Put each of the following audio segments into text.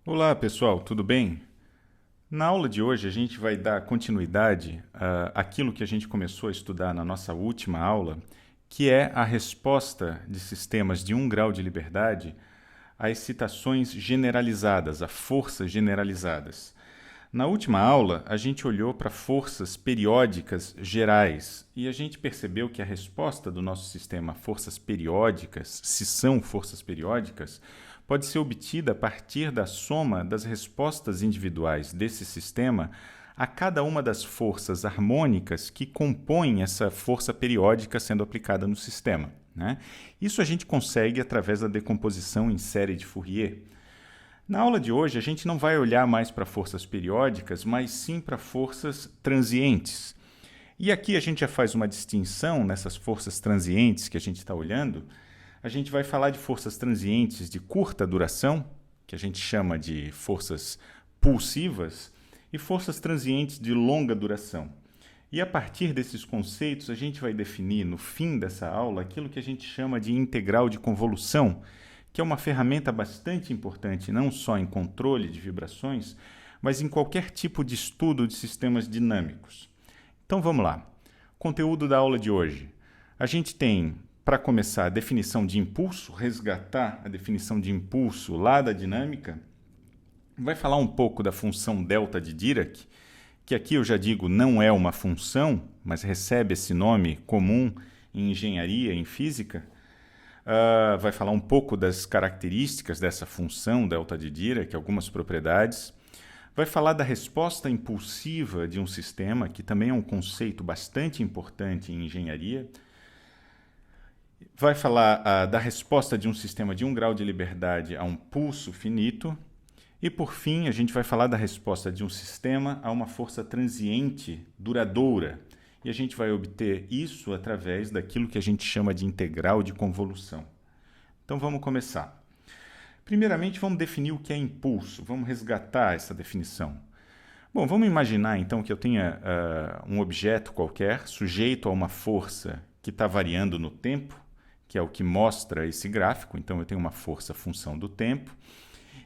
Olá pessoal, tudo bem? Na aula de hoje a gente vai dar continuidade àquilo que a gente começou a estudar na nossa última aula, que é a resposta de sistemas de 1 grau de liberdade a excitações generalizadas, a forças generalizadas. Na última aula, a gente olhou para forças periódicas gerais e a gente percebeu que a resposta do nosso sistema a forças periódicas, se são forças periódicas, pode ser obtida a partir da soma das respostas individuais desse sistema a cada uma das forças harmônicas que compõem essa força periódica sendo aplicada no sistema, né? Isso a gente consegue através da decomposição em série de Fourier. Na aula de hoje, a gente não vai olhar mais para forças periódicas, mas sim para forças transientes. E aqui a gente já faz uma distinção nessas forças transientes que a gente está olhando. A gente vai falar de forças transientes de curta duração, que a gente chama de forças pulsivas, e forças transientes de longa duração. E a partir desses conceitos, a gente vai definir no fim dessa aula aquilo que a gente chama de integral de convolução, que é uma ferramenta bastante importante não só em controle de vibrações, mas em qualquer tipo de estudo de sistemas dinâmicos. Então vamos lá. Conteúdo da aula de hoje. A gente tem, para começar, a definição de impulso, resgatar a definição de impulso lá da dinâmica. Vai falar um pouco da função delta de Dirac, que aqui eu já digo não é uma função, mas recebe esse nome comum em engenharia, em física. Vai falar um pouco das características dessa função delta de Dirac, algumas propriedades. Vai falar da resposta impulsiva de um sistema, que também é um conceito bastante importante em engenharia. Vai falar da resposta de um sistema de 1 grau de liberdade a um pulso finito. E, por fim, a gente vai falar da resposta de um sistema a uma força transiente duradoura. E a gente vai obter isso através daquilo que a gente chama de integral de convolução. Então vamos começar. Primeiramente, vamos definir o que é impulso. Vamos resgatar essa definição. Bom, vamos imaginar então que eu tenha um objeto qualquer sujeito a uma força que está variando no tempo, que é o que mostra esse gráfico. Então eu tenho uma força função do tempo.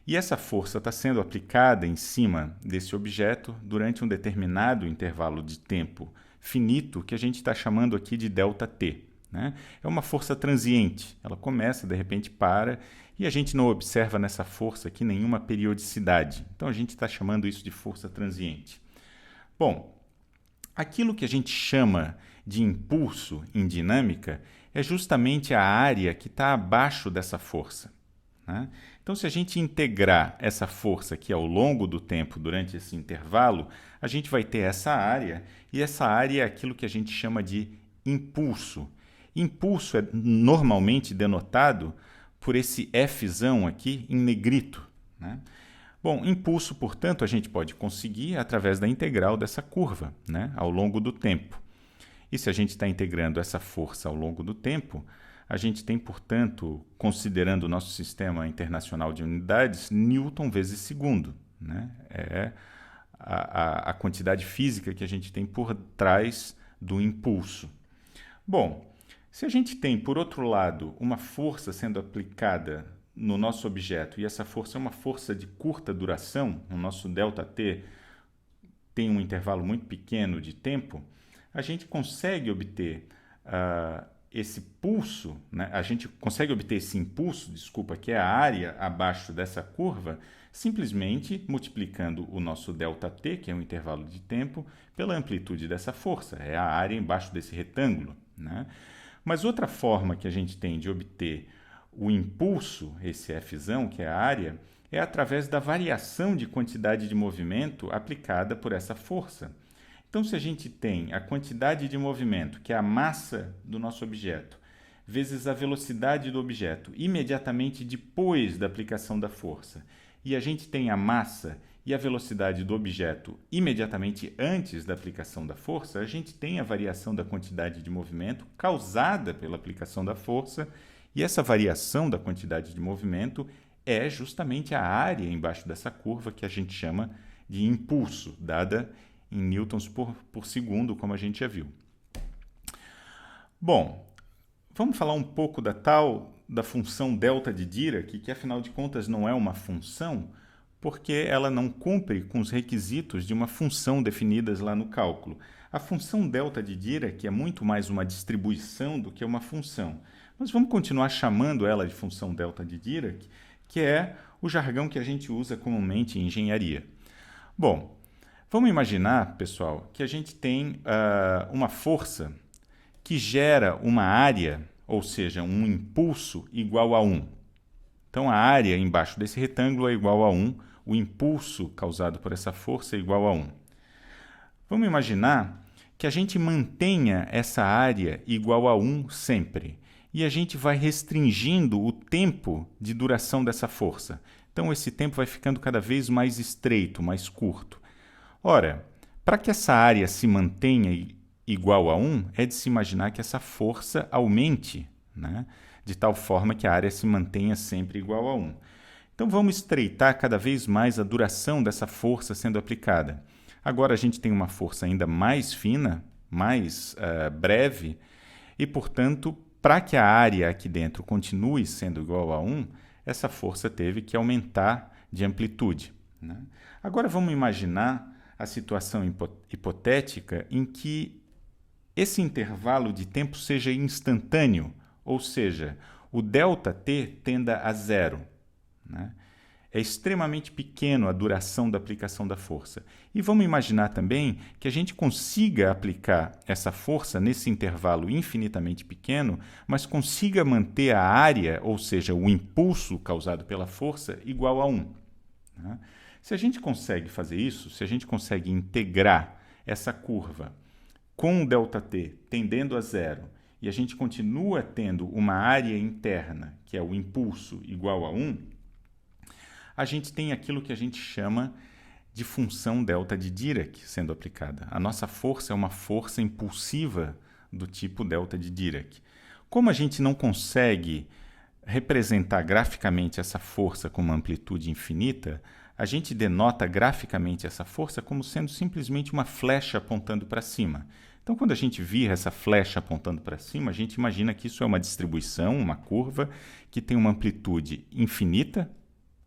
E essa força está sendo aplicada em cima desse objeto durante um determinado intervalo de tempo finito, que a gente está chamando aqui de ΔT. Né? É uma força transiente, ela começa, de repente para, e a gente não observa nessa força aqui nenhuma periodicidade. Então a gente está chamando isso de força transiente. Bom, aquilo que a gente chama de impulso em dinâmica é justamente a área que está abaixo dessa força. Né? Então, se a gente integrar essa força aqui ao longo do tempo, durante esse intervalo, a gente vai ter essa área, e essa área é aquilo que a gente chama de impulso. Impulso é normalmente denotado por esse Fzão aqui em negrito. Né? Bom, impulso, portanto, a gente pode conseguir através da integral dessa curva, né, ao longo do tempo. E se a gente está integrando essa força ao longo do tempo, a gente tem, portanto, considerando o nosso sistema internacional de unidades, Newton vezes segundo. Né? É a quantidade física que a gente tem por trás do impulso. Bom, se a gente tem, por outro lado, uma força sendo aplicada no nosso objeto, e essa força é uma força de curta duração, o nosso ΔT tem um intervalo muito pequeno de tempo, a gente consegue obter esse pulso, né? A gente consegue obter esse impulso, desculpa, que é a área abaixo dessa curva, simplesmente multiplicando o nosso ΔT, que é um intervalo de tempo, pela amplitude dessa força, é a área embaixo desse retângulo. Né? Mas outra forma que a gente tem de obter o impulso, esse Fzão, que é a área, é através da variação de quantidade de movimento aplicada por essa força. Então, se a gente tem a quantidade de movimento, que é a massa do nosso objeto, vezes a velocidade do objeto imediatamente depois da aplicação da força, e a gente tem a massa e a velocidade do objeto imediatamente antes da aplicação da força, a gente tem a variação da quantidade de movimento causada pela aplicação da força, e essa variação da quantidade de movimento é justamente a área embaixo dessa curva que a gente chama de impulso, dada em newtons por segundo, como a gente já viu. Bom, vamos falar um pouco da função delta de Dirac, que afinal de contas não é uma função, porque ela não cumpre com os requisitos de uma função definidas lá no cálculo. A função delta de Dirac é muito mais uma distribuição do que uma função. Mas vamos continuar chamando ela de função delta de Dirac, que é o jargão que a gente usa comumente em engenharia. Bom, vamos imaginar, pessoal, que a gente tem uma força que gera uma área, ou seja, um impulso igual a 1. Então, a área embaixo desse retângulo é igual a 1, o impulso causado por essa força é igual a 1. Vamos imaginar que a gente mantenha essa área igual a 1 sempre, e a gente vai restringindo o tempo de duração dessa força. Então, esse tempo vai ficando cada vez mais estreito, mais curto. Ora, para que essa área se mantenha igual a 1, é de se imaginar que essa força aumente, né? De tal forma que a área se mantenha sempre igual a 1. Então, vamos estreitar cada vez mais a duração dessa força sendo aplicada. Agora, a gente tem uma força ainda mais fina, mais breve, e, portanto, para que a área aqui dentro continue sendo igual a 1, essa força teve que aumentar de amplitude, né? Agora, vamos imaginar a situação hipotética em que esse intervalo de tempo seja instantâneo, ou seja, o ΔT tenda a zero, né? É extremamente pequeno a duração da aplicação da força. E vamos imaginar também que a gente consiga aplicar essa força nesse intervalo infinitamente pequeno, mas consiga manter a área, ou seja, o impulso causado pela força, igual a 1, né? Se a gente consegue fazer isso, se a gente consegue integrar essa curva com o ΔT tendendo a zero, e a gente continua tendo uma área interna, que é o impulso, igual a 1, a gente tem aquilo que a gente chama de função delta de Dirac sendo aplicada. A nossa força é uma força impulsiva do tipo delta de Dirac. Como a gente não consegue representar graficamente essa força com uma amplitude infinita, a gente denota graficamente essa força como sendo simplesmente uma flecha apontando para cima. Então, quando a gente vira essa flecha apontando para cima, a gente imagina que isso é uma distribuição, uma curva, que tem uma amplitude infinita,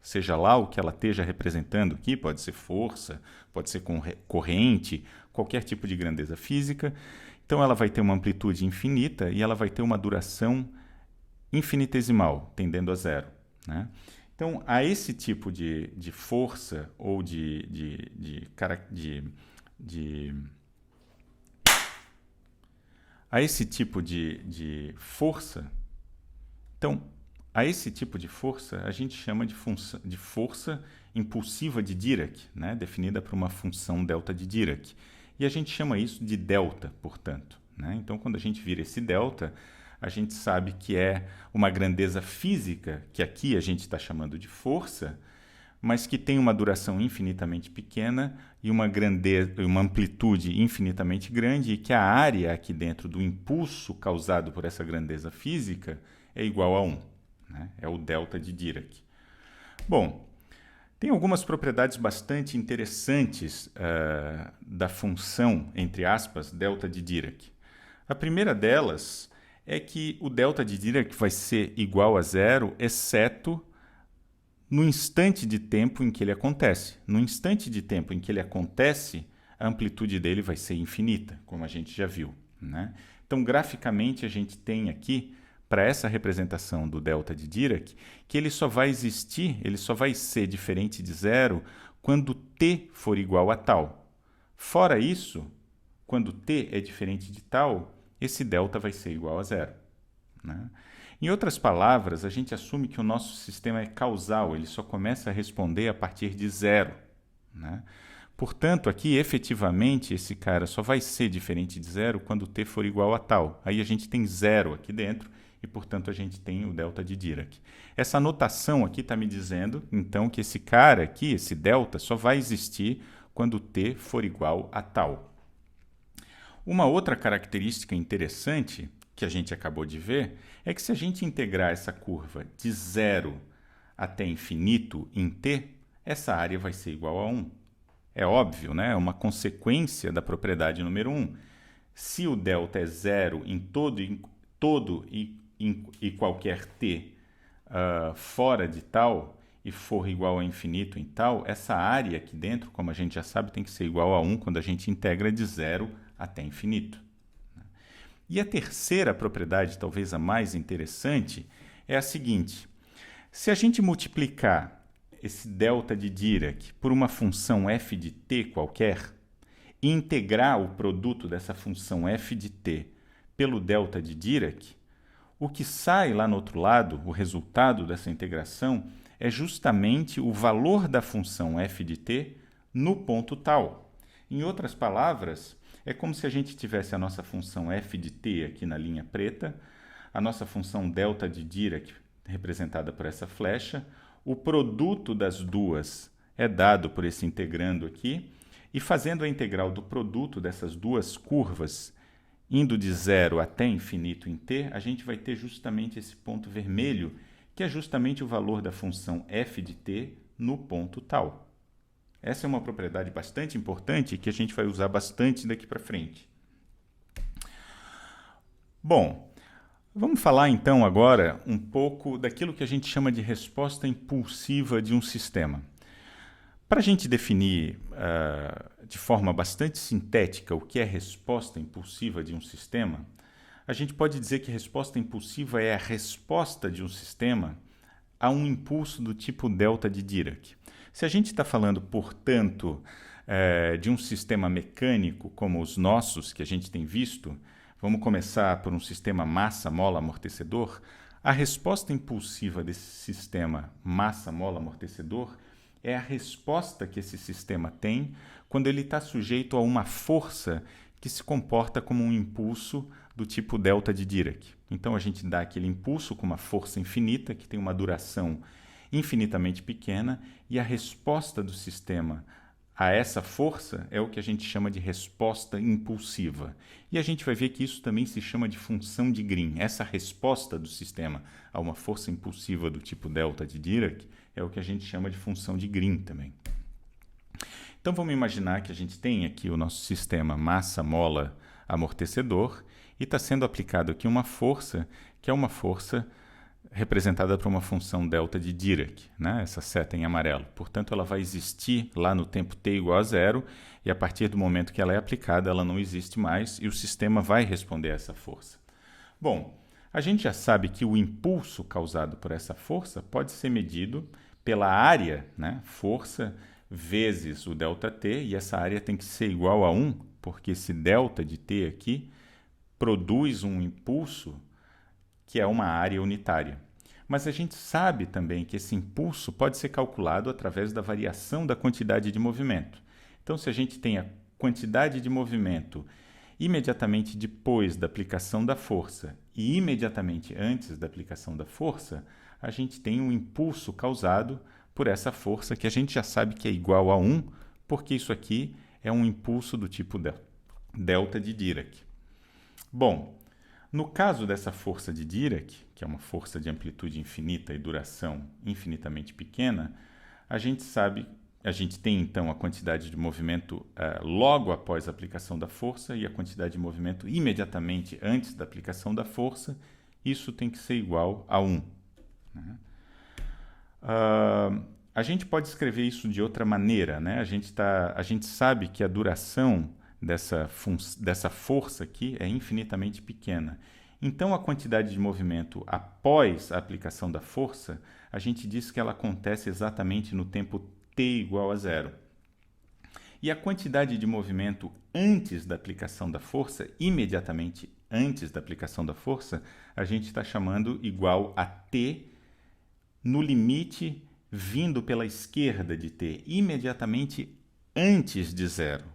seja lá o que ela esteja representando aqui, pode ser força, pode ser corrente, qualquer tipo de grandeza física. Então, ela vai ter uma amplitude infinita e ela vai ter uma duração infinitesimal, tendendo a zero, né? Então, a esse tipo de força ou a esse tipo de força, então, a esse tipo de força a gente chama de força impulsiva de Dirac, né? Definida por uma função delta de Dirac. E a gente chama isso de delta, portanto, né? Então, quando a gente vira esse delta, a gente sabe que é uma grandeza física, que aqui a gente está chamando de força, mas que tem uma duração infinitamente pequena e uma amplitude infinitamente grande, e que a área aqui dentro do impulso causado por essa grandeza física é igual a 1, né? É o delta de Dirac. Bom, tem algumas propriedades bastante interessantes da função, entre aspas, delta de Dirac. A primeira delas é que o delta de Dirac vai ser igual a zero, exceto no instante de tempo em que ele acontece. No instante de tempo em que ele acontece, a amplitude dele vai ser infinita, como a gente já viu, né? Então, graficamente, a gente tem aqui, para essa representação do delta de Dirac, que ele só vai existir, ele só vai ser diferente de zero quando t for igual a tal. Fora isso, quando t é diferente de tal, esse delta vai ser igual a zero, né? Em outras palavras, a gente assume que o nosso sistema é causal, ele só começa a responder a partir de zero, né? Portanto, aqui, efetivamente, esse cara só vai ser diferente de zero quando t for igual a tal. Aí a gente tem zero aqui dentro e, portanto, a gente tem o delta de Dirac. Essa notação aqui está me dizendo, então, que esse cara aqui, esse delta, só vai existir quando t for igual a tal. Uma outra característica interessante que a gente acabou de ver é que se a gente integrar essa curva de zero até infinito em t, essa área vai ser igual a 1. É óbvio, né? É uma consequência da propriedade número 1. Se o delta é zero em todo e qualquer t fora de tal, e for igual a infinito em tal, essa área aqui dentro, como a gente já sabe, tem que ser igual a 1 quando a gente integra de 0 até infinito. E a terceira propriedade, talvez a mais interessante, é a seguinte. Se a gente multiplicar esse delta de Dirac por uma função f de t qualquer e integrar o produto dessa função f de t pelo delta de Dirac, o que sai lá no outro lado, o resultado dessa integração, é justamente o valor da função f de t no ponto tal. Em outras palavras, é como se a gente tivesse a nossa função f de t aqui na linha preta, a nossa função delta de Dirac, representada por essa flecha, o produto das duas é dado por esse integrando aqui, e fazendo a integral do produto dessas duas curvas, indo de 0 até infinito em t, a gente vai ter justamente esse ponto vermelho, que é justamente o valor da função f de t no ponto tal. Essa é uma propriedade bastante importante que a gente vai usar bastante daqui para frente. Bom, vamos falar então agora um pouco daquilo que a gente chama de resposta impulsiva de um sistema. Para a gente definir de forma bastante sintética o que é resposta impulsiva de um sistema, a gente pode dizer que resposta impulsiva é a resposta de um sistema a um impulso do tipo delta de Dirac. Se a gente está falando, portanto, de um sistema mecânico como os nossos, que a gente tem visto, vamos começar por um sistema massa-mola-amortecedor, a resposta impulsiva desse sistema massa-mola-amortecedor é a resposta que esse sistema tem quando ele está sujeito a uma força que se comporta como um impulso do tipo delta de Dirac. Então a gente dá aquele impulso com uma força infinita, que tem uma duração infinitamente pequena, e a resposta do sistema a essa força é o que a gente chama de resposta impulsiva. E a gente vai ver que isso também se chama de função de Green. Essa resposta do sistema a uma força impulsiva do tipo delta de Dirac é o que a gente chama de função de Green também. Então vamos imaginar que a gente tem aqui o nosso sistema massa-mola-amortecedor e está sendo aplicado aqui uma força que é uma força representada por uma função delta de Dirac, né? Essa seta em amarelo. Portanto, ela vai existir lá no tempo t igual a 0 e a partir do momento que ela é aplicada, ela não existe mais e o sistema vai responder a essa força. Bom, a gente já sabe que o impulso causado por essa força pode ser medido pela área, né? Força vezes o ΔT, e essa área tem que ser igual a 1, porque esse delta de t aqui produz um impulso que é uma área unitária. Mas a gente sabe também que esse impulso pode ser calculado através da variação da quantidade de movimento. Então, se a gente tem a quantidade de movimento imediatamente depois da aplicação da força e imediatamente antes da aplicação da força, a gente tem um impulso causado por essa força que a gente já sabe que é igual a 1, porque isso aqui é um impulso do tipo delta de Dirac. Bom, no caso dessa força de Dirac, que é uma força de amplitude infinita e duração infinitamente pequena, a gente tem então a quantidade de movimento logo após a aplicação da força e a quantidade de movimento imediatamente antes da aplicação da força. Isso tem que ser igual a 1. Né? A gente pode escrever isso de outra maneira, né? A gente sabe que a duração dessa força aqui é infinitamente pequena. Então, a quantidade de movimento após a aplicação da força, a gente diz que ela acontece exatamente no tempo t igual a 0. E a quantidade de movimento antes da aplicação da força, imediatamente antes da aplicação da força, a gente está chamando igual a t no limite vindo pela esquerda de t, imediatamente antes de 0.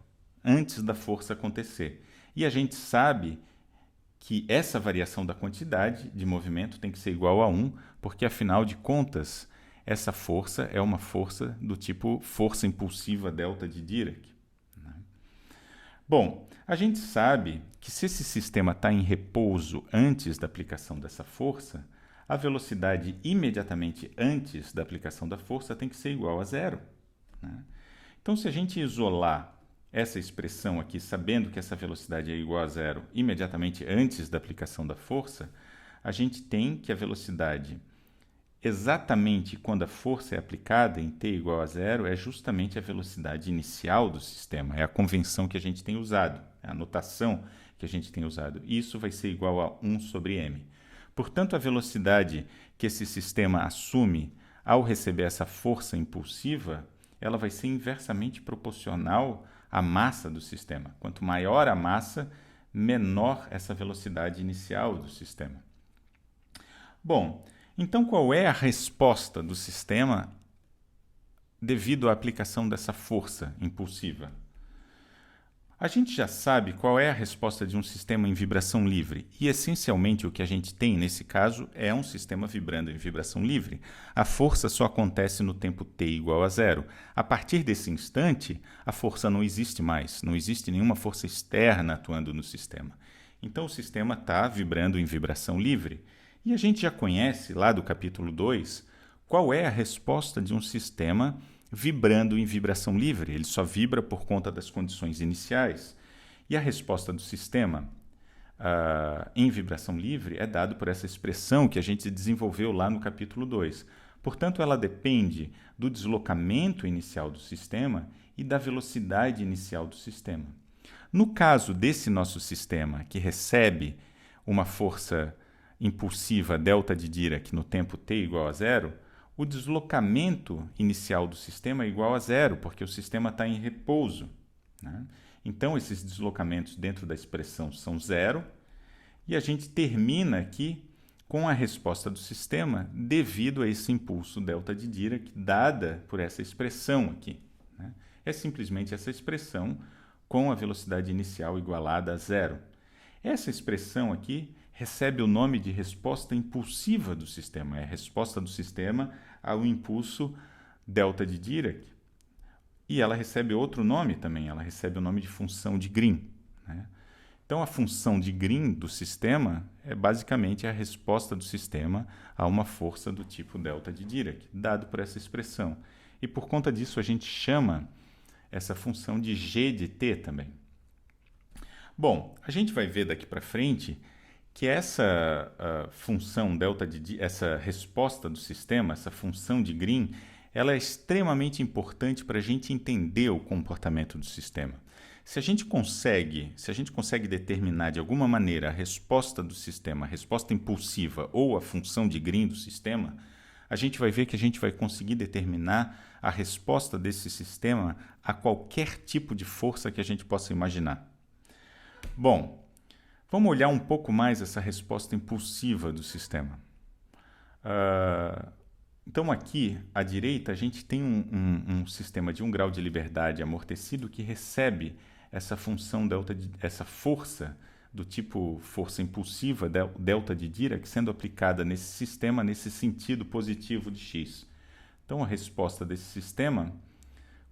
Antes da força acontecer. E a gente sabe que essa variação da quantidade de movimento tem que ser igual a 1, porque, afinal de contas, essa força é uma força do tipo força impulsiva delta de Dirac. Bom, a gente sabe que se esse sistema está em repouso antes da aplicação dessa força, a velocidade imediatamente antes da aplicação da força tem que ser igual a 0. Né? Então, se a gente isolar essa expressão aqui, sabendo que essa velocidade é igual a 0 imediatamente antes da aplicação da força, a gente tem que a velocidade exatamente quando a força é aplicada em t igual a zero, é justamente a velocidade inicial do sistema. É a convenção que a gente tem usado, é a notação que a gente tem usado. Isso vai ser igual a 1 sobre m. Portanto, a velocidade que esse sistema assume ao receber essa força impulsiva, ela vai ser inversamente proporcional à massa do sistema. Quanto maior a massa, menor essa velocidade inicial do sistema. Bom, então qual é a resposta do sistema devido à aplicação dessa força impulsiva? A gente já sabe qual é a resposta de um sistema em vibração livre, e essencialmente o que a gente tem nesse caso é um sistema vibrando em vibração livre. A força só acontece no tempo t igual a zero. A partir desse instante, a força não existe mais, não existe nenhuma força externa atuando no sistema. Então o sistema está vibrando em vibração livre. E a gente já conhece, lá do capítulo 2, qual é a resposta de um sistema vibrando em vibração livre. Ele só vibra por conta das condições iniciais. E a resposta do sistema em vibração livre é dada por essa expressão que a gente desenvolveu lá no capítulo 2. Portanto, ela depende do deslocamento inicial do sistema e da velocidade inicial do sistema. No caso desse nosso sistema, que recebe uma força impulsiva delta de Dirac no tempo t igual a zero, o deslocamento inicial do sistema é igual a zero, porque o sistema está em repouso, né? Então, esses deslocamentos dentro da expressão são zero, e a gente termina aqui com a resposta do sistema devido a esse impulso delta de Dirac dada por essa expressão aqui, né? É simplesmente essa expressão com a velocidade inicial igualada a zero. Essa expressão aqui recebe o nome de resposta impulsiva do sistema. É a resposta do sistema ao impulso delta de Dirac. E ela recebe outro nome também, ela recebe o nome de função de Green, né? Então, a função de Green do sistema é basicamente a resposta do sistema a uma força do tipo delta de Dirac, dado por essa expressão. E por conta disso, a gente chama essa função de g de t também. Bom, a gente vai ver daqui para frente que essa função delta de essa resposta do sistema, essa função de Green, ela é extremamente importante para a gente entender o comportamento do sistema. Se a gente consegue determinar de alguma maneira a resposta do sistema, a resposta impulsiva ou a função de Green do sistema, a gente vai ver que a gente vai conseguir determinar a resposta desse sistema a qualquer tipo de força que a gente possa imaginar. Bom, vamos olhar um pouco mais essa resposta impulsiva do sistema. Então, aqui à direita, a gente tem um sistema de 1 grau de liberdade amortecido que recebe essa função essa força do tipo força impulsiva, delta de Dirac, sendo aplicada nesse sistema nesse sentido positivo de x. Então, a resposta desse sistema,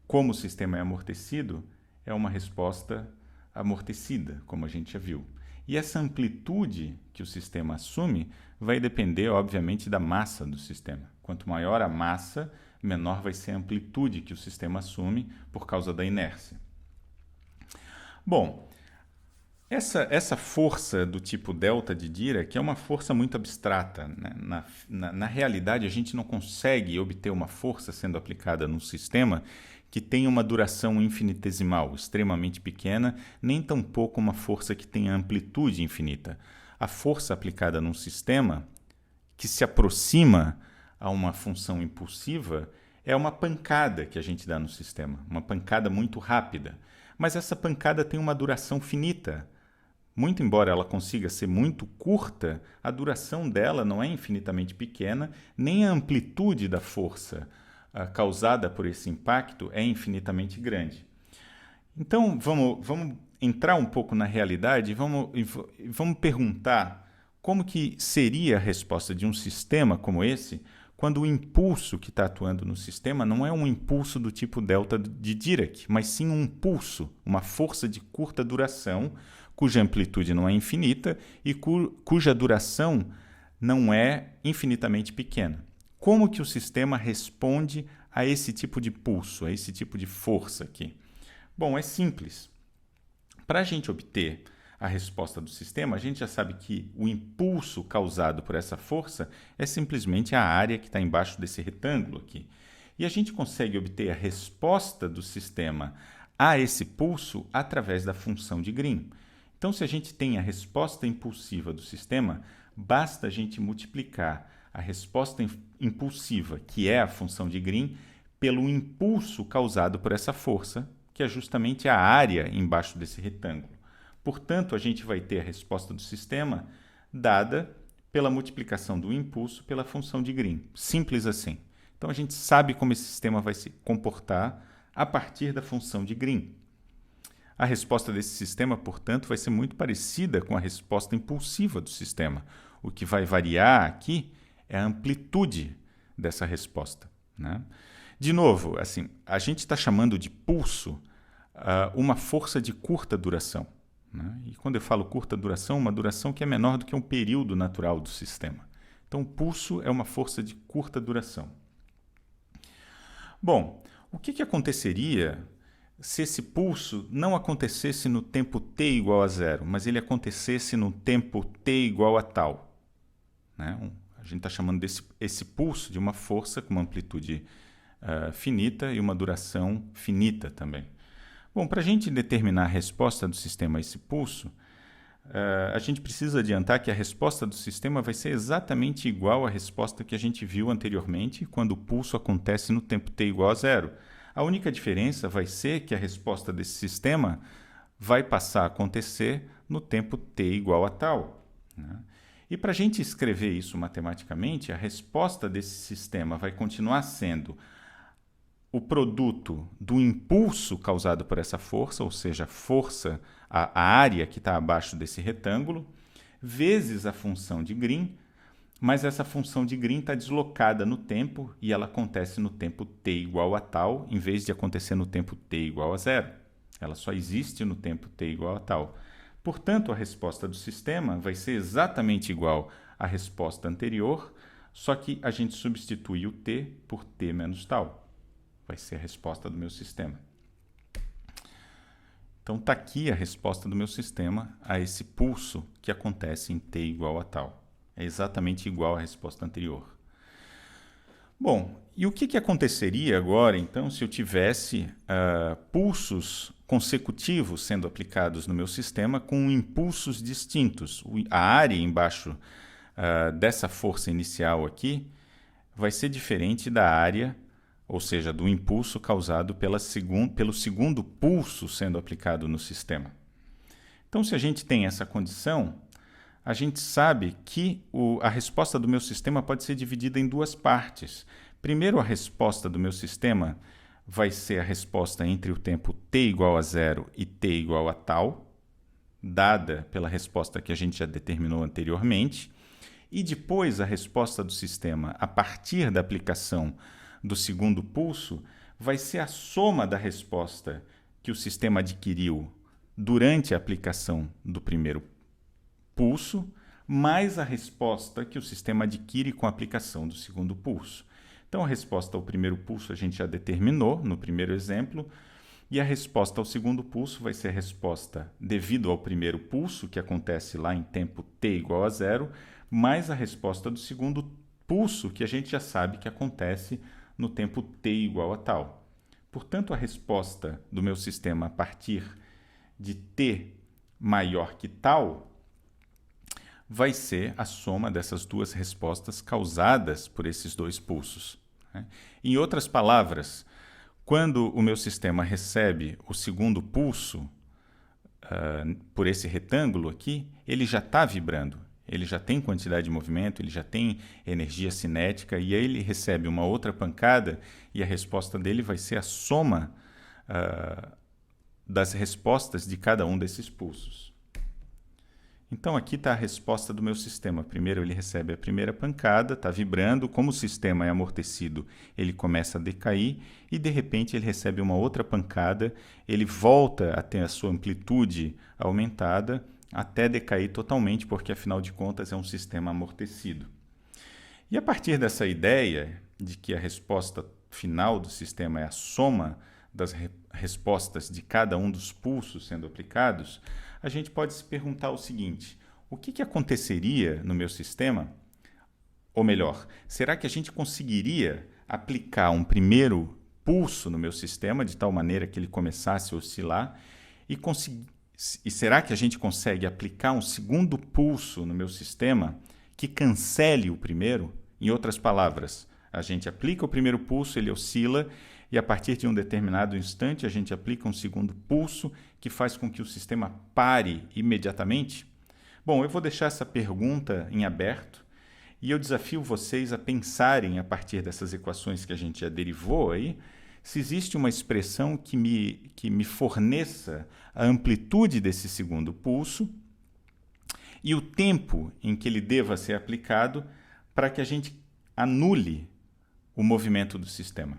como o sistema é amortecido, é uma resposta amortecida, como a gente já viu. E essa amplitude que o sistema assume vai depender, obviamente, da massa do sistema. Quanto maior a massa, menor vai ser a amplitude que o sistema assume por causa da inércia. Bom, essa força do tipo delta de Dirac é uma força muito abstrata, né? Na realidade, a gente não consegue obter uma força sendo aplicada num sistema que tem uma duração infinitesimal, extremamente pequena, nem tampouco uma força que tenha amplitude infinita. A força aplicada num sistema que se aproxima a uma função impulsiva é uma pancada que a gente dá no sistema, uma pancada muito rápida. Mas essa pancada tem uma duração finita. Muito embora ela consiga ser muito curta, a duração dela não é infinitamente pequena, nem a amplitude da força causada por esse impacto é infinitamente grande. Então, vamos entrar um pouco na realidade e vamos perguntar como que seria a resposta de um sistema como esse quando o impulso que está atuando no sistema não é um impulso do tipo delta de Dirac, mas sim um pulso, uma força de curta duração, cuja amplitude não é infinita e cuja duração não é infinitamente pequena. Como que o sistema responde a esse tipo de pulso, a esse tipo de força aqui? Bom, é simples. Para a gente obter a resposta do sistema, a gente já sabe que o impulso causado por essa força é simplesmente a área que está embaixo desse retângulo aqui. E a gente consegue obter a resposta do sistema a esse pulso através da função de Green. Então, se a gente tem a resposta impulsiva do sistema, basta a gente multiplicar a resposta impulsiva, que é a função de Green, pelo impulso causado por essa força, que é justamente a área embaixo desse retângulo. Portanto, a gente vai ter a resposta do sistema dada pela multiplicação do impulso pela função de Green. Simples assim. Então, a gente sabe como esse sistema vai se comportar a partir da função de Green. A resposta desse sistema, portanto, vai ser muito parecida com a resposta impulsiva do sistema. O que vai variar aqui é a amplitude dessa resposta, né? De novo, assim, a gente está chamando de pulso uma força de curta duração, né? E quando eu falo curta duração, uma duração que é menor do que um período natural do sistema. Então, o pulso é uma força de curta duração. Bom, o que aconteceria se esse pulso não acontecesse no tempo t igual a zero, mas ele acontecesse no tempo t igual a tal, né? A gente está chamando esse pulso de uma força com uma amplitude finita e uma duração finita também. Bom, para a gente determinar a resposta do sistema a esse pulso, a gente precisa adiantar que a resposta do sistema vai ser exatamente igual à resposta que a gente viu anteriormente quando o pulso acontece no tempo t igual a zero. A única diferença vai ser que a resposta desse sistema vai passar a acontecer no tempo t igual a tal, né? E para a gente escrever isso matematicamente, a resposta desse sistema vai continuar sendo o produto do impulso causado por essa força, ou seja, a área que está abaixo desse retângulo, vezes a função de Green, mas essa função de Green está deslocada no tempo e ela acontece no tempo t igual a tal, em vez de acontecer no tempo t igual a zero. Ela só existe no tempo t igual a tal. Portanto, a resposta do sistema vai ser exatamente igual à resposta anterior, só que a gente substitui o t por t menos tal. Vai ser a resposta do meu sistema. Então, está aqui a resposta do meu sistema a esse pulso que acontece em t igual a tal. É exatamente igual à resposta anterior. Bom, e o que aconteceria agora, então, se eu tivesse pulsos consecutivos sendo aplicados no meu sistema com impulsos distintos? A área embaixo dessa força inicial aqui vai ser diferente da área, ou seja, do impulso causado pelo segundo pulso sendo aplicado no sistema. Então, se a gente tem essa condição, a gente sabe que a resposta do meu sistema pode ser dividida em duas partes. Primeiro, a resposta do meu sistema vai ser a resposta entre o tempo t igual a zero e t igual a tal, dada pela resposta que a gente já determinou anteriormente, e depois a resposta do sistema a partir da aplicação do segundo pulso vai ser a soma da resposta que o sistema adquiriu durante a aplicação do primeiro pulso, mais a resposta que o sistema adquire com a aplicação do segundo pulso. Então, a resposta ao primeiro pulso a gente já determinou no primeiro exemplo, e a resposta ao segundo pulso vai ser a resposta devido ao primeiro pulso, que acontece lá em tempo t igual a zero, mais a resposta do segundo pulso, que a gente já sabe que acontece no tempo t igual a tal. Portanto, a resposta do meu sistema a partir de t maior que tal vai ser a soma dessas duas respostas causadas por esses dois pulsos, né? Em outras palavras, quando o meu sistema recebe o segundo pulso por esse retângulo aqui, ele já está vibrando, ele já tem quantidade de movimento, ele já tem energia cinética, e aí ele recebe uma outra pancada e a resposta dele vai ser a soma das respostas de cada um desses pulsos. Então, aqui está a resposta do meu sistema. Primeiro, ele recebe a primeira pancada, está vibrando. Como o sistema é amortecido, ele começa a decair e, de repente, ele recebe uma outra pancada. Ele volta a ter a sua amplitude aumentada até decair totalmente, porque, afinal de contas, é um sistema amortecido. E, a partir dessa ideia de que a resposta final do sistema é a soma das respostas de cada um dos pulsos sendo aplicados, a gente pode se perguntar o seguinte: o que aconteceria no meu sistema? Ou melhor, será que a gente conseguiria aplicar um primeiro pulso no meu sistema de tal maneira que ele começasse a oscilar e será que a gente consegue aplicar um segundo pulso no meu sistema que cancele o primeiro? Em outras palavras, a gente aplica o primeiro pulso, ele oscila, e a partir de um determinado instante a gente aplica um segundo pulso que faz com que o sistema pare imediatamente? Bom, eu vou deixar essa pergunta em aberto e eu desafio vocês a pensarem, a partir dessas equações que a gente já derivou aí, se existe uma expressão que me forneça a amplitude desse segundo pulso e o tempo em que ele deva ser aplicado para que a gente anule o movimento do sistema.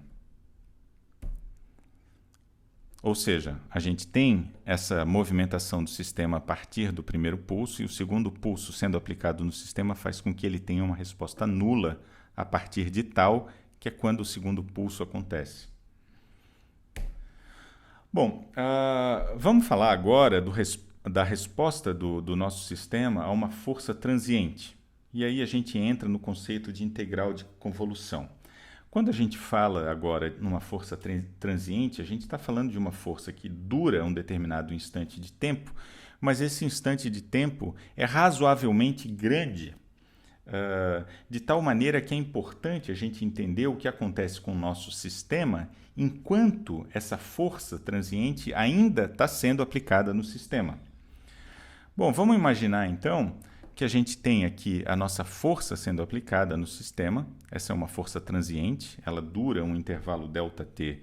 Ou seja, a gente tem essa movimentação do sistema a partir do primeiro pulso e o segundo pulso sendo aplicado no sistema faz com que ele tenha uma resposta nula a partir de tal, que é quando o segundo pulso acontece. Bom, vamos falar agora da resposta do nosso sistema a uma força transiente. E aí a gente entra no conceito de integral de convolução. Quando a gente fala agora numa força transiente, a gente está falando de uma força que dura um determinado instante de tempo, mas esse instante de tempo é razoavelmente grande, de tal maneira que é importante a gente entender o que acontece com o nosso sistema enquanto essa força transiente ainda está sendo aplicada no sistema. Bom, vamos imaginar então que a gente tem aqui a nossa força sendo aplicada no sistema. Essa é uma força transiente, ela dura um intervalo ΔT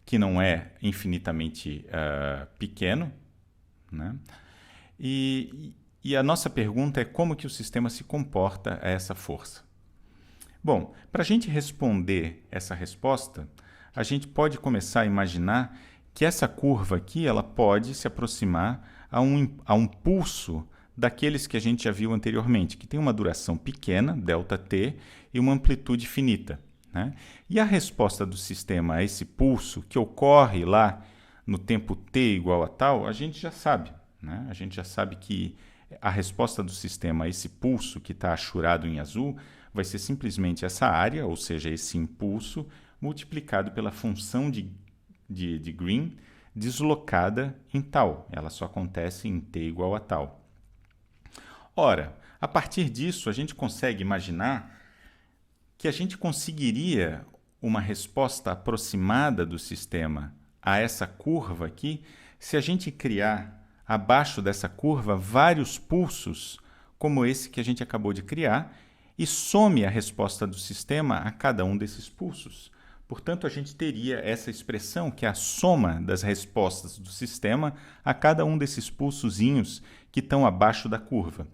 que não é infinitamente pequeno, né? E a nossa pergunta é como que o sistema se comporta a essa força. Bom, para a gente responder essa resposta, a gente pode começar a imaginar que essa curva aqui ela pode se aproximar a um pulso daqueles que a gente já viu anteriormente, que tem uma duração pequena, ΔT, e uma amplitude finita, né? E a resposta do sistema a esse pulso, que ocorre lá no tempo t igual a tal, a gente já sabe, né? A gente já sabe que a resposta do sistema a esse pulso, que está achurado em azul, vai ser simplesmente essa área, ou seja, esse impulso, multiplicado pela função de Green deslocada em tal. Ela só acontece em t igual a tal. Ora, a partir disso, a gente consegue imaginar que a gente conseguiria uma resposta aproximada do sistema a essa curva aqui se a gente criar abaixo dessa curva vários pulsos como esse que a gente acabou de criar e some a resposta do sistema a cada um desses pulsos. Portanto, a gente teria essa expressão que é a soma das respostas do sistema a cada um desses pulsozinhos que estão abaixo da curva.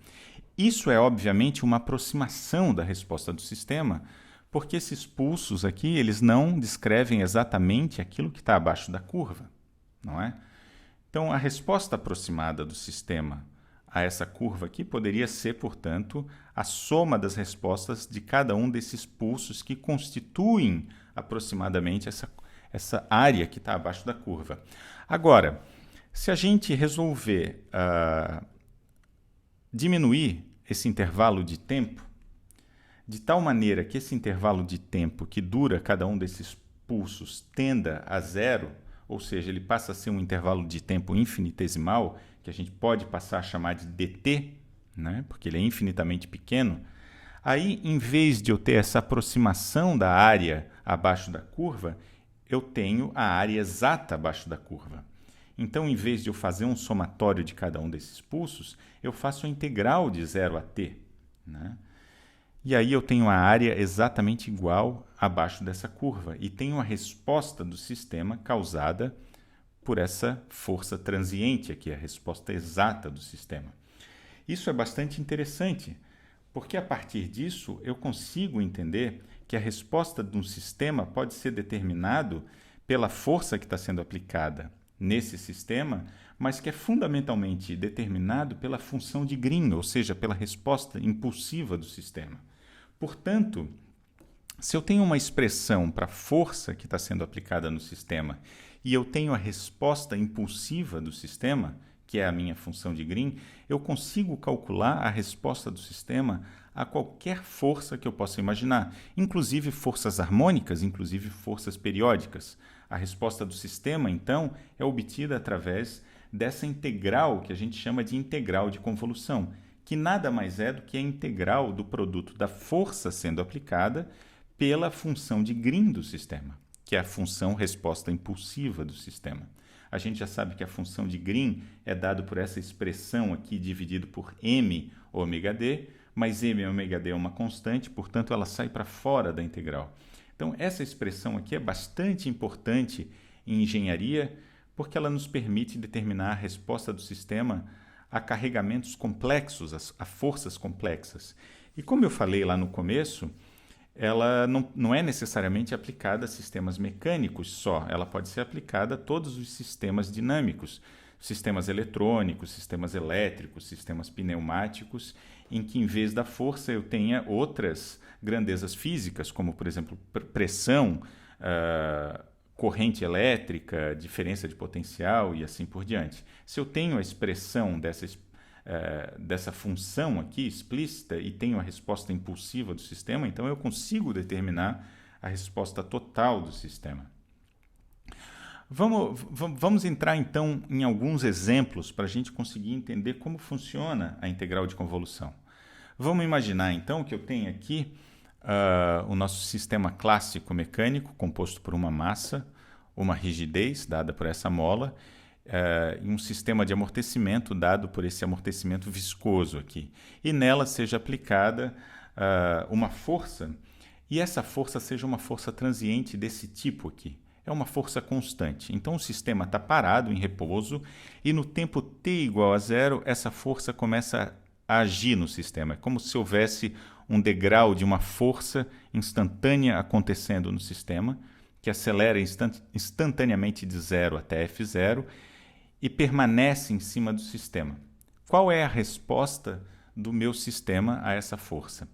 Isso é, obviamente, uma aproximação da resposta do sistema, porque esses pulsos aqui eles não descrevem exatamente aquilo que está abaixo da curva, não é? Então, a resposta aproximada do sistema a essa curva aqui poderia ser, portanto, a soma das respostas de cada um desses pulsos que constituem aproximadamente essa área que está abaixo da curva. Agora, se a gente resolver diminuir esse intervalo de tempo, de tal maneira que esse intervalo de tempo que dura cada um desses pulsos tenda a zero, ou seja, ele passa a ser um intervalo de tempo infinitesimal, que a gente pode passar a chamar de dt, né? Porque ele é infinitamente pequeno, aí, em vez de eu ter essa aproximação da área abaixo da curva, eu tenho a área exata abaixo da curva. Então, em vez de eu fazer um somatório de cada um desses pulsos, eu faço a integral de 0 a t, né? E aí eu tenho a área exatamente igual abaixo dessa curva e tenho a resposta do sistema causada por essa força transiente aqui, a resposta exata do sistema. Isso é bastante interessante, porque a partir disso eu consigo entender que a resposta de um sistema pode ser determinado pela força que está sendo aplicada nesse sistema, mas que é fundamentalmente determinado pela função de Green, ou seja, pela resposta impulsiva do sistema. Portanto, se eu tenho uma expressão para a força que está sendo aplicada no sistema e eu tenho a resposta impulsiva do sistema, que é a minha função de Green, eu consigo calcular a resposta do sistema a qualquer força que eu possa imaginar, inclusive forças harmônicas, inclusive forças periódicas. A resposta do sistema, então, é obtida através dessa integral que a gente chama de integral de convolução, que nada mais é do que a integral do produto da força sendo aplicada pela função de Green do sistema, que é a função resposta impulsiva do sistema. A gente já sabe que a função de Green é dada por essa expressão aqui dividido por m ômega d, mas m ômega d é uma constante, portanto ela sai para fora da integral. Então essa expressão aqui é bastante importante em engenharia, porque ela nos permite determinar a resposta do sistema a carregamentos complexos, a forças complexas. E como eu falei lá no começo, ela não é necessariamente aplicada a sistemas mecânicos só, ela pode ser aplicada a todos os sistemas dinâmicos, sistemas eletrônicos, sistemas elétricos, sistemas pneumáticos, em que em vez da força eu tenha outras grandezas físicas, como por exemplo pressão, corrente elétrica, diferença de potencial e assim por diante. Se eu tenho a expressão dessa função aqui explícita e tenho a resposta impulsiva do sistema, então eu consigo determinar a resposta total do sistema. Vamos entrar então em alguns exemplos para a gente conseguir entender como funciona a integral de convolução. Vamos imaginar então que eu tenho aqui o nosso sistema clássico mecânico composto por uma massa, uma rigidez dada por essa mola, e um sistema de amortecimento dado por esse amortecimento viscoso aqui. E nela seja aplicada uma força, e essa força seja uma força transiente desse tipo aqui. É uma força constante. Então o sistema está parado, em repouso, e no tempo t igual a zero, essa força começa a agir no sistema. É como se houvesse um degrau de uma força instantânea acontecendo no sistema, que acelera instantaneamente de zero até F0 e permanece em cima do sistema. Qual é a resposta do meu sistema a essa força?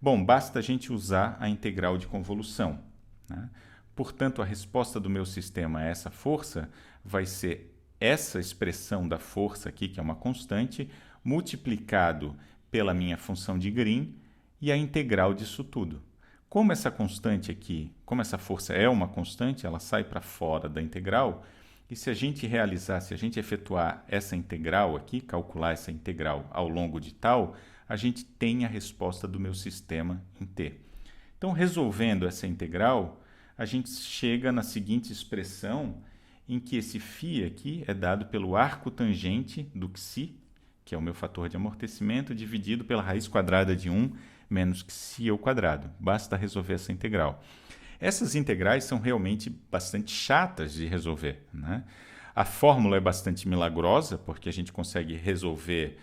Bom, basta a gente usar a integral de convolução, né? Portanto, a resposta do meu sistema a essa força vai ser essa expressão da força aqui, que é uma constante, multiplicado pela minha função de Green e a integral disso tudo. Como essa constante aqui, como essa força é uma constante, ela sai para fora da integral, e se a gente efetuar essa integral aqui, calcular essa integral ao longo de tal, a gente tem a resposta do meu sistema em t. Então, resolvendo essa integral, a gente chega na seguinte expressão, em que esse φ aqui é dado pelo arco tangente do xi, que é o meu fator de amortecimento, dividido pela raiz quadrada de 1 menos xi ao quadrado. Basta resolver essa integral. Essas integrais são realmente bastante chatas de resolver, né? A fórmula é bastante milagrosa, porque a gente consegue resolver,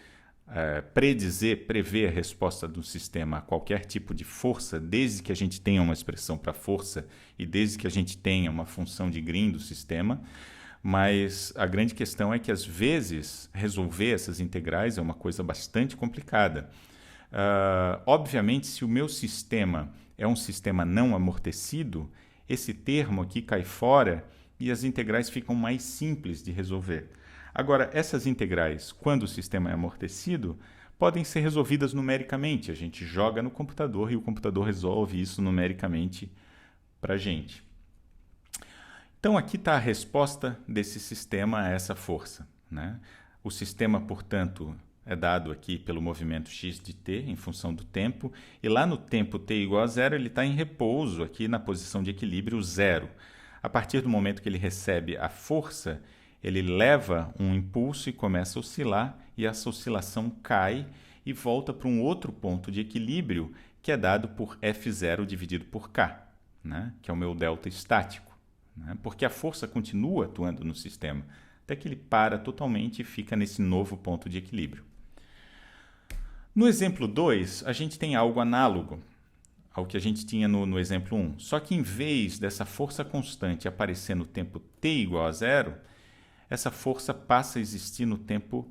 prever a resposta do sistema a qualquer tipo de força, desde que a gente tenha uma expressão para força e desde que a gente tenha uma função de Green do sistema. Mas a grande questão é que, às vezes, resolver essas integrais é uma coisa bastante complicada. Obviamente, se o meu sistema é um sistema não amortecido, esse termo aqui cai fora e as integrais ficam mais simples de resolver. Agora, essas integrais, quando o sistema é amortecido, podem ser resolvidas numericamente. A gente joga no computador e o computador resolve isso numericamente para a gente. Então, aqui está a resposta desse sistema a essa força, né? O sistema, portanto, é dado aqui pelo movimento x de t em função do tempo, e lá no tempo t igual a zero, ele está em repouso aqui na posição de equilíbrio zero. A partir do momento que ele recebe a força, ele leva um impulso e começa a oscilar, e essa oscilação cai e volta para um outro ponto de equilíbrio, que é dado por F0 dividido por K, né? Que é o meu delta estático, né? Porque a força continua atuando no sistema, até que ele para totalmente e fica nesse novo ponto de equilíbrio. No exemplo 2, a gente tem algo análogo ao que a gente tinha no exemplo 1. Só que em vez dessa força constante aparecer no tempo t igual a zero, essa força passa a existir no tempo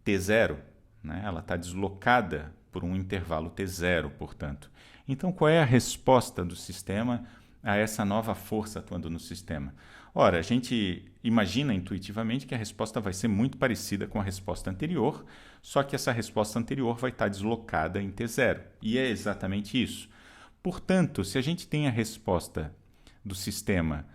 t0, né? Ela está deslocada por um intervalo t0, portanto. Então, qual é a resposta do sistema a essa nova força atuando no sistema? Ora, a gente imagina intuitivamente que a resposta vai ser muito parecida com a resposta anterior, só que essa resposta anterior vai estar deslocada em T0. E é exatamente isso. Portanto, se a gente tem a resposta do sistema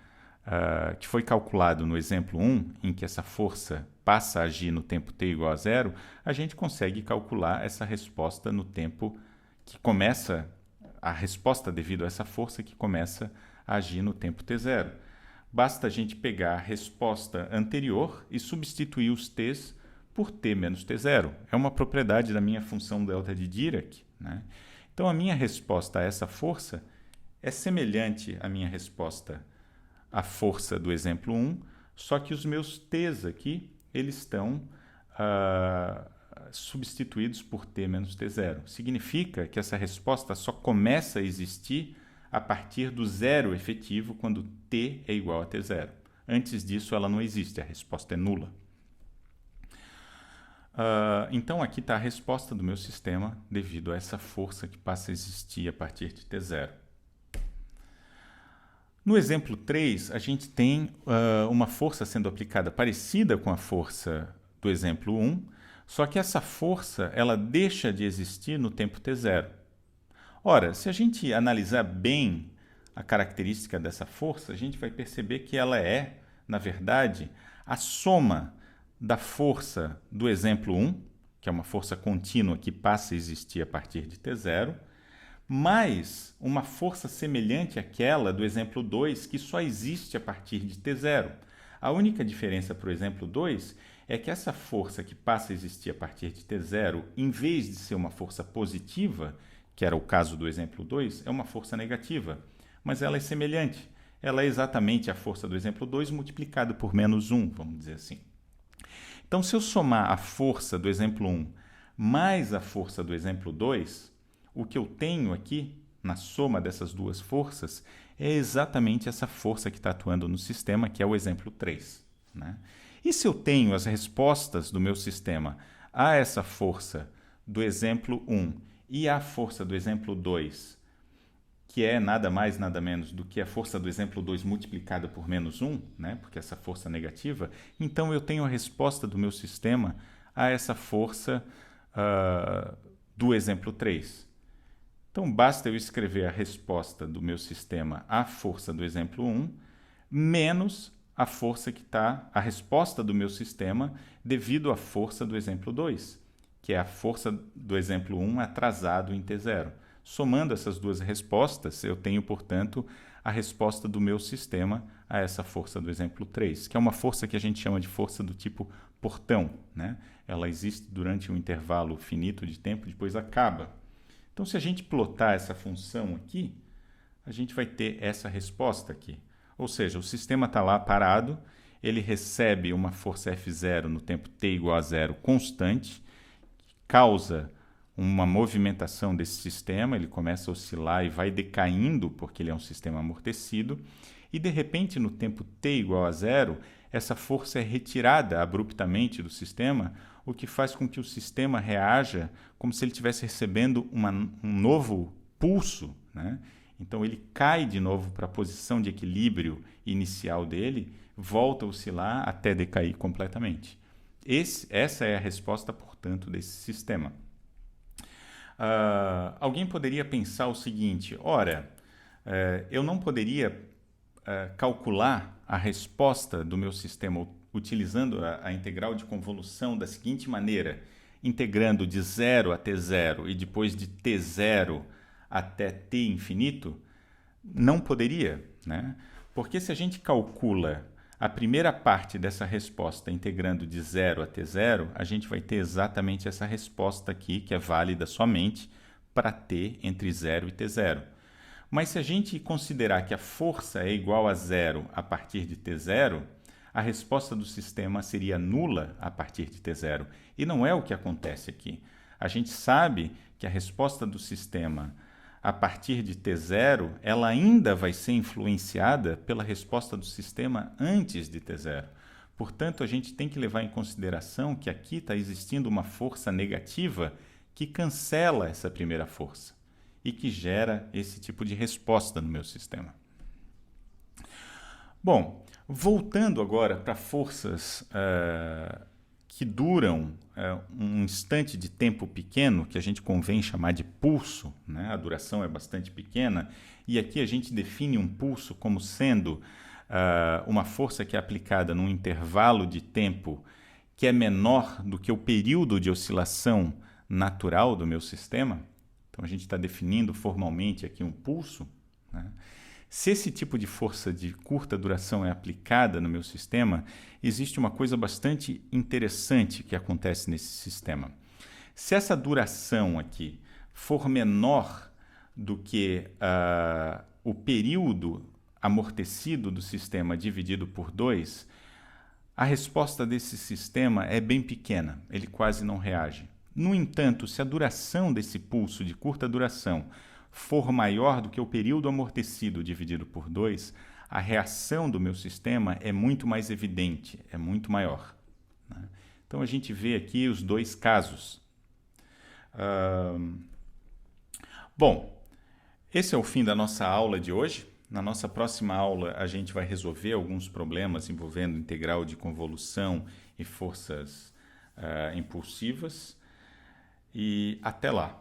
que foi calculado no exemplo 1, em que essa força passa a agir no tempo t igual a zero, a gente consegue calcular essa resposta no tempo que começa, a resposta devido a essa força que começa a agir no tempo t0. Basta a gente pegar a resposta anterior e substituir os t's por t menos t0. É uma propriedade da minha função delta de Dirac, né? Então, a minha resposta a essa força é semelhante à minha resposta à força do exemplo 1, só que os meus t's aqui, eles estão substituídos por t menos t0. Significa que essa resposta só começa a existir a partir do zero efetivo, quando t é igual a t0. Antes disso, ela não existe, a resposta é nula. Então, aqui está a resposta do meu sistema devido a essa força que passa a existir a partir de t0. No exemplo 3, a gente tem uma força sendo aplicada parecida com a força do exemplo 1, só que essa força ela deixa de existir no tempo t0. Ora, se a gente analisar bem a característica dessa força, a gente vai perceber que ela é, na verdade, a soma da força do exemplo 1, que é uma força contínua que passa a existir a partir de t0, mais uma força semelhante àquela do exemplo 2, que só existe a partir de t0. A única diferença para o exemplo 2 é que essa força que passa a existir a partir de t0, em vez de ser uma força positiva, que era o caso do exemplo 2, é uma força negativa, mas ela é semelhante. Ela é exatamente a força do exemplo 2 multiplicada por menos 1, vamos dizer assim. Então, se eu somar a força do exemplo 1 mais a força do exemplo 2, o que eu tenho aqui, na soma dessas duas forças, é exatamente essa força que está atuando no sistema, que é o exemplo 3. Né? E se eu tenho as respostas do meu sistema a essa força do exemplo 1 e à força do exemplo 2, que é nada mais, nada menos do que a força do exemplo 2 multiplicada por menos 1, né? Porque essa força é negativa, então eu tenho a resposta do meu sistema a essa força do exemplo 3. Então, basta eu escrever a resposta do meu sistema à força do exemplo 1, menos a força que está, a resposta do meu sistema devido à força do exemplo 2, que é a força do exemplo 1 atrasado em t0. Somando essas duas respostas, eu tenho, portanto, a resposta do meu sistema a essa força do exemplo 3, que é uma força que a gente chama de força do tipo portão, né? Ela existe durante um intervalo finito de tempo, depois acaba. Então, se a gente plotar essa função aqui, a gente vai ter essa resposta aqui. Ou seja, o sistema está lá parado, ele recebe uma força F0 no tempo t igual a zero constante, causa uma movimentação desse sistema, ele começa a oscilar e vai decaindo, porque ele é um sistema amortecido, e de repente, no tempo t igual a zero, essa força é retirada abruptamente do sistema, o que faz com que o sistema reaja como se ele estivesse recebendo um novo pulso, né? Então ele cai de novo para a posição de equilíbrio inicial dele, volta a oscilar até decair completamente. Essa é a resposta, portanto, desse sistema. Alguém poderia pensar o seguinte: ora, eu não poderia calcular a resposta do meu sistema utilizando a integral de convolução da seguinte maneira, integrando de 0 a t0 e depois de t0 até t infinito? Não poderia, né? Porque se a gente calcula a primeira parte dessa resposta integrando de 0 a t0, a gente vai ter exatamente essa resposta aqui, que é válida somente para t entre 0 e t0. Mas se a gente considerar que a força é igual a zero a partir de t0, a resposta do sistema seria nula a partir de t0. E não é o que acontece aqui. A gente sabe que a resposta do sistema a partir de t0, ela ainda vai ser influenciada pela resposta do sistema antes de t0. Portanto, a gente tem que levar em consideração que aqui está existindo uma força negativa que cancela essa primeira força e que gera esse tipo de resposta no meu sistema. Bom, Voltando agora para forças que duram um instante de tempo pequeno, que a gente convém chamar de pulso, né? A duração é bastante pequena, e aqui a gente define um pulso como sendo uma força que é aplicada num intervalo de tempo que é menor do que o período de oscilação natural do meu sistema. Então a gente está definindo formalmente aqui um pulso, né? Se esse tipo de força de curta duração é aplicada no meu sistema, existe uma coisa bastante interessante que acontece nesse sistema. Se essa duração aqui for menor do que o período amortecido do sistema dividido por 2, a resposta desse sistema é bem pequena, ele quase não reage. No entanto, se a duração desse pulso de curta duração for maior do que o período amortecido dividido por 2, a reação do meu sistema é muito mais evidente, é muito maior, né? Então a gente vê aqui os dois casos. Bom, esse é o fim da nossa aula de hoje. Na nossa próxima aula a gente vai resolver alguns problemas envolvendo integral de convolução e forças impulsivas. E até lá!